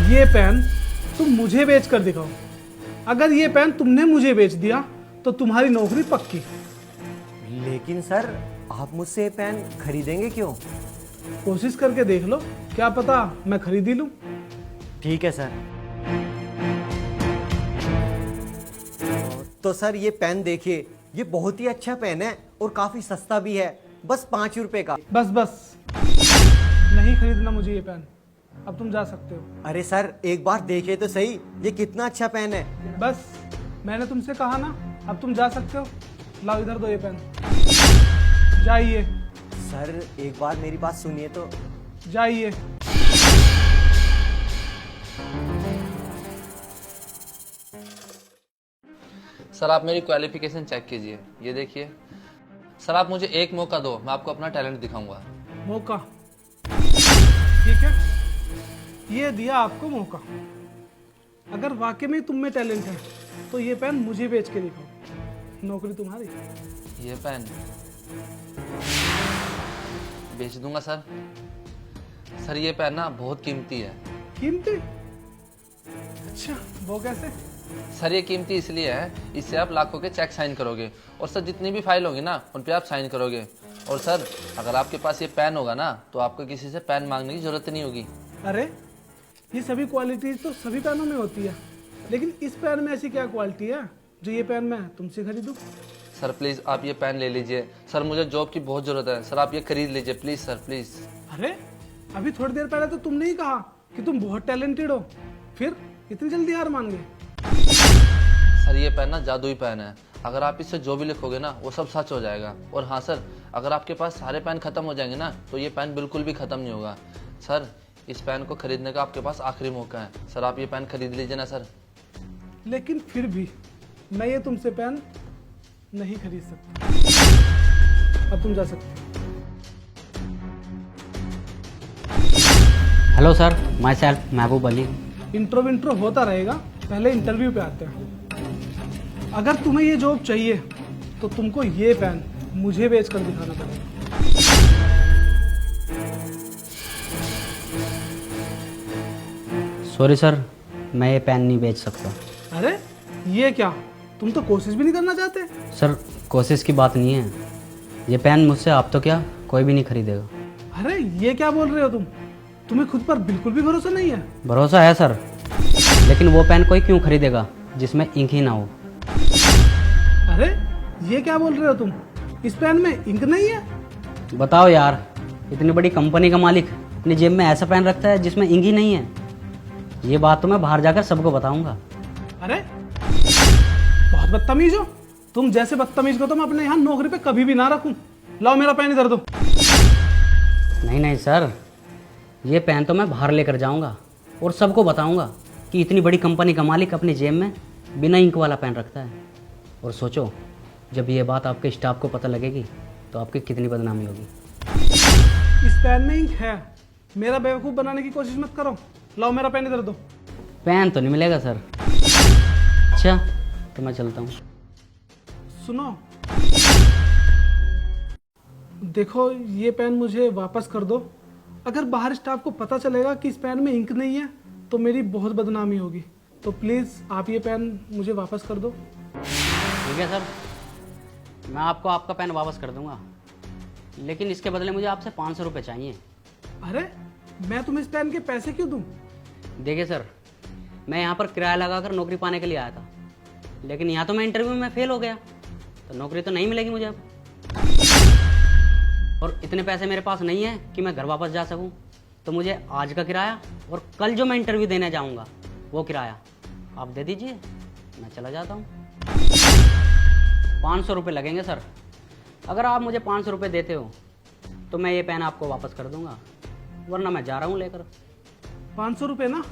ये पेन तुम मुझे बेच कर दिखाओ। अगर ये पेन तुमने मुझे बेच दिया तो तुम्हारी नौकरी पक्की। लेकिन सर आप मुझसे ये पेन खरीदेंगे क्यों? कोशिश करके देख लो, क्या पता मैं खरीद ही लूं। ठीक है सर। तो सर ये पेन देखिए, ये बहुत ही अच्छा पेन है और काफी सस्ता भी है, बस 5 रुपए का। बस नहीं खरीदना मुझे ये पेन, अब तुम जा सकते हो। अरे सर एक बार देखिए तो सही, ये कितना अच्छा पेन है। बस मैंने तुमसे कहा ना, अब तुम जा सकते हो। लाओ इधर दो ये पेन, जाइए सर एक बार मेरी बात सुनिए तो। जाइए। सर आप मेरी क्वालिफिकेशन चेक कीजिए, ये देखिए। सर आप मुझे एक मौका दो, मैं आपको अपना टैलेंट दिखाऊंगा। मौका? ठीक है, ये दिया आपको मौका। अगर वाकई में तुम में टैलेंट है तो ये पेन मुझे बेच के दिखाओ, नौकरी तुम्हारी। ये पेन बेच दूंगा सर। सर ये पेन ना बहुत कीमती है। कीमती? अच्छा, वो कैसे? सर ये कीमती इसलिए है, इससे आप लाखों के चेक साइन करोगे और सर जितनी भी फाइल होगी ना उन पे आप साइन करोगे। और सर अगर आपके पास ये पेन होगा ना तो आपको किसी से पेन मांगने की जरूरत नहीं होगी। अरे ये सभी क्वालिटीज तो सभी पेनों में होती है, लेकिन इस पेन में ऐसी क्या क्वालिटी है जो ये पेन मैं तुमसे खरीदूं? सर प्लीज आप ये पेन ले लीजिए। सर मुझे जॉब की बहुत जरूरत है, सर आप ये खरीद लीजिए प्लीज सर, प्लीज। अरे अभी थोड़ी देर पहले तो तुमने ही कहा कि तुम बहुत टैलेंटेड हो, फिर इतनी जल्दी हार मान गए? सर ये पेन ना जादुई पेन है, अगर आप इससे जो भी लिखोगे ना वो सब सच हो जाएगा। और हाँ सर, अगर आपके पास सारे पेन खत्म हो जाएंगे ना तो ये पेन बिल्कुल भी खत्म नहीं होगा। सर इस पेन को खरीदने का आपके पास आखिरी मौका है, सर आप ये पेन खरीद लीजिए ना सर। लेकिन फिर भी मैं ये तुमसे पेन नहीं खरीद सकता, अब तुम जा सकते हो। Hello sir, my self Mehboob Ali. Intro होता रहेगा, पहले इंटरव्यू पे आते हैं। अगर तुम्हें ये जॉब चाहिए तो तुमको ये पेन मुझे बेच कर दिखाना पड़ेगा। सॉरी सर, मैं ये पेन नहीं बेच सकता। अरे ये क्या, तुम तो कोशिश भी नहीं करना चाहते? सर कोशिश की बात नहीं है, ये पेन मुझसे आप तो क्या कोई भी नहीं खरीदेगा। अरे ये क्या बोल रहे हो तुम? तुम्हें खुद पर बिल्कुल भी भरोसा नहीं है? भरोसा है सर, लेकिन वो पेन कोई क्यों खरीदेगा जिसमें इंक ही ना हो। अरे ये क्या बोल रहे हो तुम? इस पेन में इंक नहीं है? बताओ यार, इतनी बड़ी कंपनी का मालिक अपनी जेब में ऐसा पेन रखता है जिसमें इंक ही नहीं है? ये बात तो मैं बाहर जाकर सबको बताऊंगा। अरे बहुत बदतमीज हो तुम। जैसे बदतमीज को तो मैं अपने यहाँ नौकरी पे कभी भी ना रखूं। लाओ मेरा पेन इधर दो। नहीं सर, ये पेन तो मैं बाहर लेकर जाऊंगा और सबको बताऊंगा कि इतनी बड़ी कंपनी का मालिक अपनी जेब में बिना इंक वाला पेन रखता है। और सोचो, जब ये बात आपके स्टाफ को पता लगेगी तो आपकी कितनी बदनामी होगी। इस पेन में इंक है, मेरा बेवकूफ़ बनाने की कोशिश मत करो। लाओ मेरा पेन इधर दो। पेन तो नहीं मिलेगा सर। अच्छा तो मैं चलता हूँ। सुनो, देखो ये पेन मुझे वापस कर दो। अगर बाहर स्टाफ को पता चलेगा कि इस पेन में इंक नहीं है तो मेरी बहुत बदनामी होगी। तो प्लीज़ आप ये पेन मुझे वापस कर दो। ठीक है सर, मैं आपको आपका पेन वापस कर दूंगा, लेकिन इसके बदले मुझे आपसे 500 रुपये चाहिए। अरे मैं तुम्हें इस पेन के पैसे क्यों दूं? देखिए सर, मैं यहाँ पर किराया लगाकर नौकरी पाने के लिए आया था, लेकिन यहाँ तो मैं इंटरव्यू में फेल हो गया, तो नौकरी तो नहीं मिलेगी मुझे अब। और इतने पैसे मेरे पास नहीं है कि मैं घर वापस जा सकूं, तो मुझे आज का किराया और कल जो मैं इंटरव्यू देने जाऊंगा वो किराया आप दे दीजिए, मैं चला जाता हूं। 500 रुपये लगेंगे सर। अगर आप मुझे 500 रुपये देते हो तो मैं ये पेन आपको वापस कर दूंगा, वरना मैं जा रहा हूँ लेकर। 500 रुपये ना?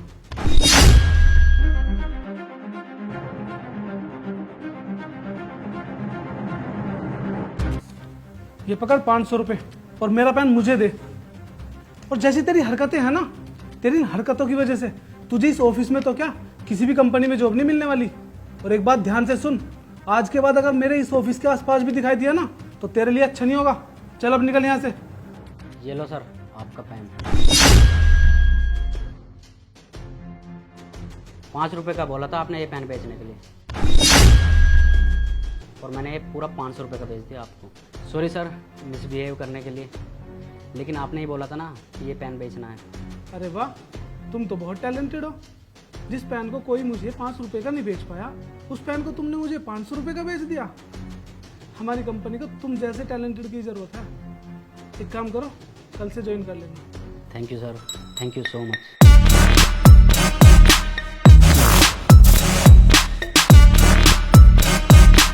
ये पकड़ 500 रुपये और मेरा पेन मुझे दे। और जैसी तेरी हरकतें हैं ना, तेरी इन हरकतों की वजह से तुझे इस ऑफिस में तो क्या किसी भी कंपनी में जॉब नहीं मिलने वाली। और एक बात ध्यान से सुन, आज के बाद अगर मेरे इस ऑफिस के आसपास भी दिखाई दिया ना तो तेरे लिए अच्छा नहीं होगा। चल अब निकल यहाँ से। ये लो सर आपका पेन। ₹5 का बोला था आपने ये पेन बेचने के लिए, और मैंने ये पूरा ₹500 का बेच दिया आपको। सॉरी सर मिसबिहेव करने के लिए, लेकिन आपने ही बोला था ना कि ये पेन बेचना है। अरे वाह, तुम तो बहुत टैलेंटेड हो। जिस पेन को कोई मुझे ₹5 का नहीं बेच पाया, उस पेन को तुमने मुझे ₹500 का बेच दिया। हमारी कंपनी को तुम जैसे टैलेंटेड की ज़रूरत है। एक काम करो, कल से ज्वाइन कर लेना। Thank you sir, thank you so much.